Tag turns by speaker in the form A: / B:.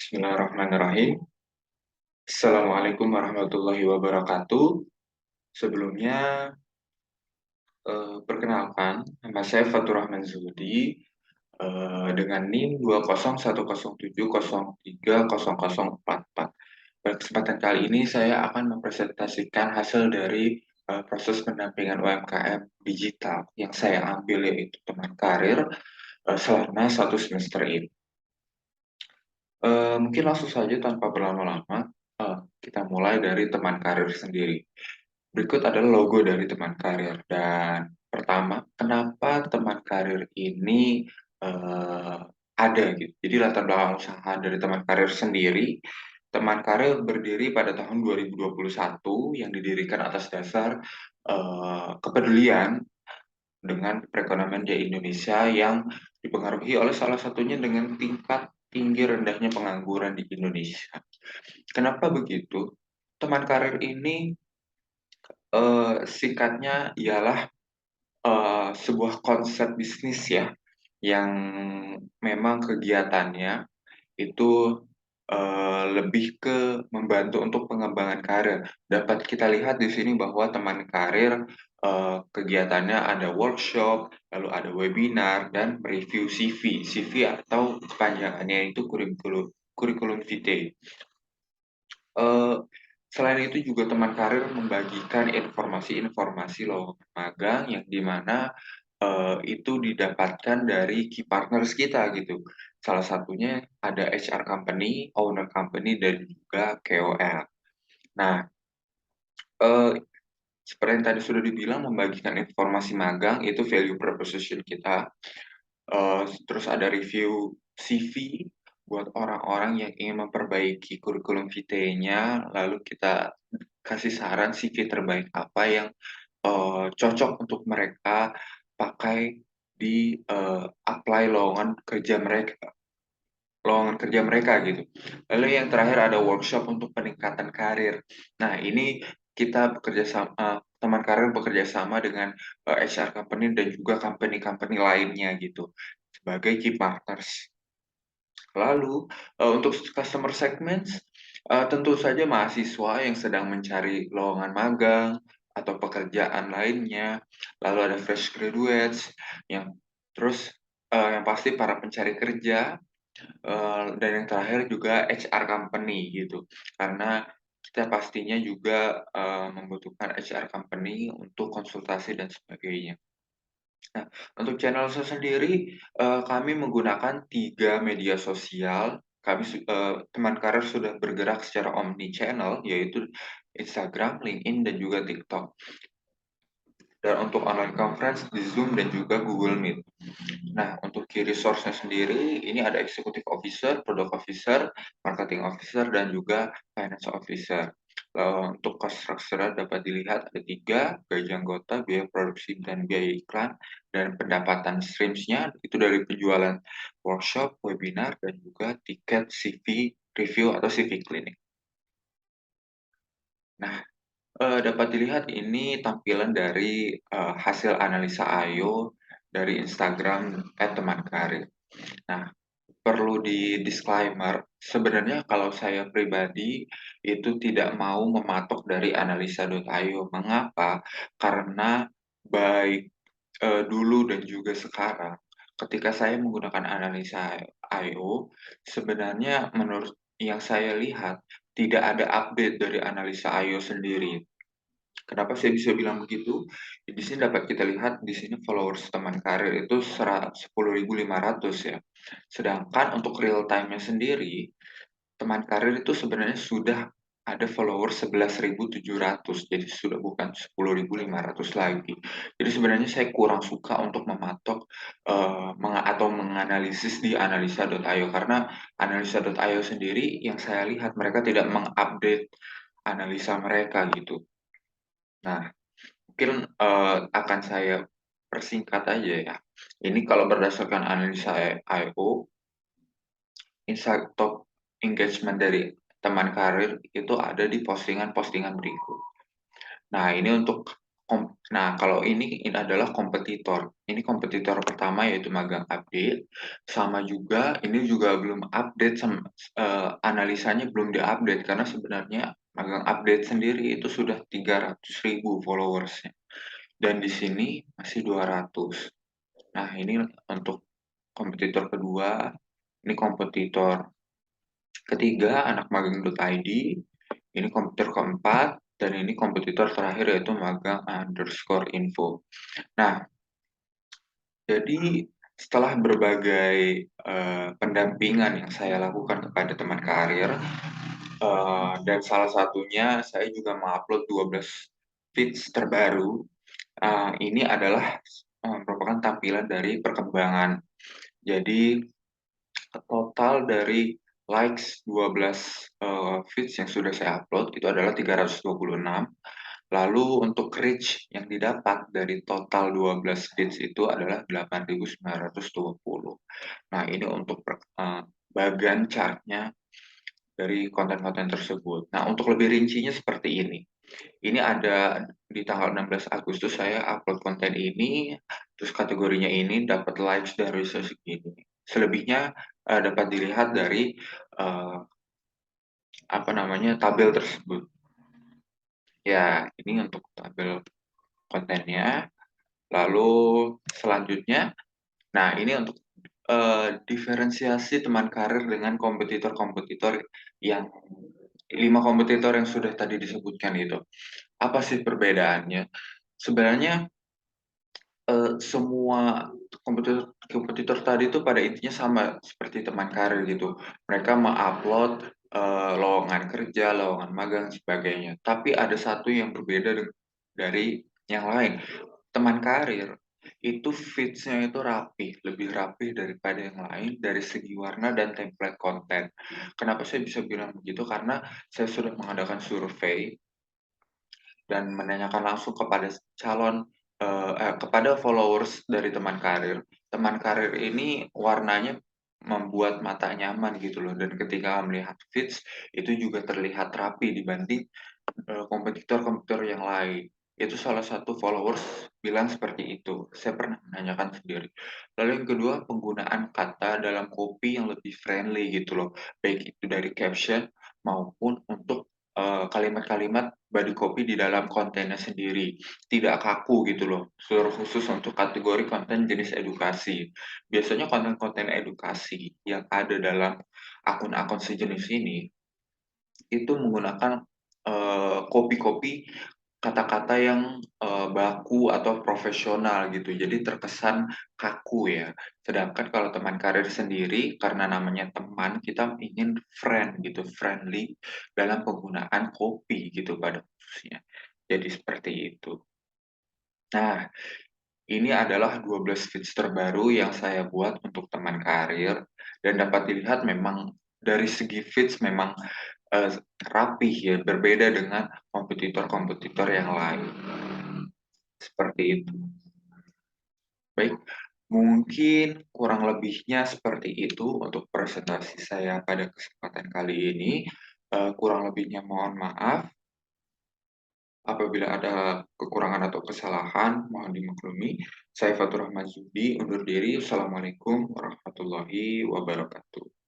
A: Bismillahirrahmanirrahim. Assalamualaikum warahmatullahi wabarakatuh. Sebelumnya, perkenalkan, nama saya Fatur Rahman Zuhudi, dengan NIM 20107030044. Pada kesempatan kali ini, saya akan mempresentasikan hasil dari proses pendampingan UMKM digital yang saya ambil, yaitu teman karir, selama 1 semester ini. Mungkin langsung saja tanpa berlama-lama, kita mulai dari teman karir sendiri. Berikut adalah logo dari teman karir. Dan pertama, kenapa teman karir ini eh, ada gitu. Jadi latar belakang usaha dari teman karir sendiri. Teman karir berdiri pada tahun 2021 yang didirikan atas dasar kepedulian dengan perekonomian di Indonesia yang dipengaruhi oleh salah satunya dengan tingkat tinggi rendahnya pengangguran di Indonesia. Kenapa begitu? Teman karir ini singkatnya ialah sebuah konsep bisnis ya, yang memang kegiatannya itu lebih ke membantu untuk pengembangan karir. Dapat kita lihat di sini bahwa teman karir kegiatannya ada workshop, lalu ada webinar, dan review CV. CV atau kepanjangannya itu kurikulum vitae. Eh, Selain itu juga teman karir membagikan informasi-informasi lowongan magang yang dimana itu didapatkan dari key partners kita gitu. Salah satunya ada HR company, owner company, dan juga KOL. Nah, eh, seperti yang tadi sudah dibilang, membagikan informasi magang itu value proposition kita. Terus ada review CV buat orang-orang yang ingin memperbaiki kurikulum vitae-nya, lalu kita kasih saran CV terbaik apa yang cocok untuk mereka pakai di apply lowongan kerja mereka gitu. Lalu yang terakhir ada workshop untuk peningkatan karir. Nah, ini kita bekerja sama, teman karir bekerja sama dengan HR company dan juga company-company lainnya gitu sebagai key partners. Lalu untuk customer segments, tentu saja mahasiswa yang sedang mencari lowongan magang atau pekerjaan lainnya. Lalu ada fresh graduates yang terus yang pasti para pencari kerja, dan yang terakhir juga HR company gitu. Karena kita pastinya juga membutuhkan HR company untuk konsultasi dan sebagainya. Nah, untuk channel saya sendiri, kami menggunakan 3 media sosial. Teman karir sudah bergerak secara omni channel, yaitu Instagram, LinkedIn, dan juga TikTok. Dan untuk online conference di Zoom dan juga Google Meet. Nah, untuk key resource-nya sendiri, ini ada Executive Officer, Product Officer, Marketing Officer, dan juga Finance Officer. Lalu untuk cost structure dapat dilihat ada 3, gaji anggota, biaya produksi, dan biaya iklan, dan pendapatan streams-nya itu dari penjualan workshop, webinar, dan juga tiket CV review atau CV clinic. Nah, dapat dilihat ini tampilan dari hasil analisa I/O dari Instagram @teman karir. Nah, perlu di disclaimer, sebenarnya kalau saya pribadi itu tidak mau mematok dari analisa.io. Mengapa? Karena baik dulu dan juga sekarang, ketika saya menggunakan analisa I/O, sebenarnya menurut yang saya lihat tidak ada update dari analisa I/O sendiri. Kenapa saya bisa bilang begitu? Di sini dapat kita lihat di sini followers teman karir itu 10.500 ya. Sedangkan untuk real time-nya sendiri, teman karir itu sebenarnya sudah ada followers 11.700. Jadi sudah bukan 10.500 lagi. Jadi sebenarnya saya kurang suka untuk mematok atau menganalisis di analisa.io karena analisa.io sendiri yang saya lihat mereka tidak mengupdate analisa mereka gitu. Nah, mungkin akan saya persingkat aja ya. Ini kalau berdasarkan analisa I/O, insight top engagement dari teman karir itu ada di postingan-postingan berikut. Nah, ini untuk Nah, kalau ini adalah kompetitor. Ini kompetitor pertama yaitu magang update. Sama juga, ini juga belum update, analisanya belum diupdate karena sebenarnya magang update sendiri itu sudah 300.000 followersnya. Dan di sini masih 200. Nah, ini untuk kompetitor kedua, ini kompetitor ketiga, anak magang.id, ini kompetitor keempat, dan ini kompetitor terakhir yaitu magang_info. Nah, jadi setelah berbagai pendampingan yang saya lakukan kepada teman karir, dan salah satunya saya juga mengupload 12 feeds terbaru. Ini adalah merupakan tampilan dari perkembangan. Jadi total dari likes 12 feeds yang sudah saya upload itu adalah 326. Lalu untuk reach yang didapat dari total 12 feeds itu adalah 8.920. Nah, ini untuk bagian chartnya dari konten-konten tersebut. Nah, untuk lebih rincinya seperti ini. Ini ada di tanggal 16 Agustus saya upload konten ini, terus kategorinya ini dapat likes dari segini. Selebihnya dapat dilihat dari eh, apa namanya tabel tersebut. Ya, ini untuk tabel kontennya. Lalu selanjutnya, nah ini untuk diferensiasi teman karir dengan kompetitor-kompetitor yang 5 kompetitor yang sudah tadi disebutkan itu. Apa sih perbedaannya? Sebenarnya semua kompetitor tadi itu pada intinya sama seperti teman karir gitu. Mereka mengupload lowongan kerja, lowongan magang, dan sebagainya. Tapi ada satu yang berbeda dari yang lain. Teman karir itu feeds-nya itu rapi, lebih rapi daripada yang lain dari segi warna dan template konten. Kenapa saya bisa bilang begitu? Karena saya sudah mengadakan survei dan menanyakan langsung kepada kepada followers dari teman karir. Teman karir ini warnanya membuat mata nyaman gitu loh, dan ketika melihat feeds itu juga terlihat rapi dibanding kompetitor-kompetitor yang lain. Itu salah satu followers bilang seperti itu. Saya pernah menanyakan sendiri. Lalu yang kedua, penggunaan kata dalam copy yang lebih friendly gitu loh. Baik itu dari caption maupun untuk kalimat-kalimat body copy di dalam kontennya sendiri. Tidak kaku gitu loh. Seluruh khusus untuk kategori konten jenis edukasi. Biasanya konten-konten edukasi yang ada dalam akun-akun sejenis ini itu menggunakan copy-copy kata-kata yang baku atau profesional gitu, jadi terkesan kaku ya. Sedangkan kalau teman karir sendiri, karena namanya teman, kita ingin friend gitu, friendly dalam penggunaan copy gitu pada khususnya. Jadi seperti itu. Nah, ini adalah 12 feeds terbaru yang saya buat untuk teman karir, dan dapat dilihat memang dari segi feeds memang eh, rapih ya, berbeda dengan kompetitor-kompetitor yang lain. Seperti itu. Baik, mungkin kurang lebihnya seperti itu untuk presentasi saya pada kesempatan kali ini. Kurang lebihnya mohon maaf. Apabila ada kekurangan atau kesalahan, mohon dimaklumi. Saya Fatur Rahman Zudi, undur diri. Assalamualaikum warahmatullahi wabarakatuh.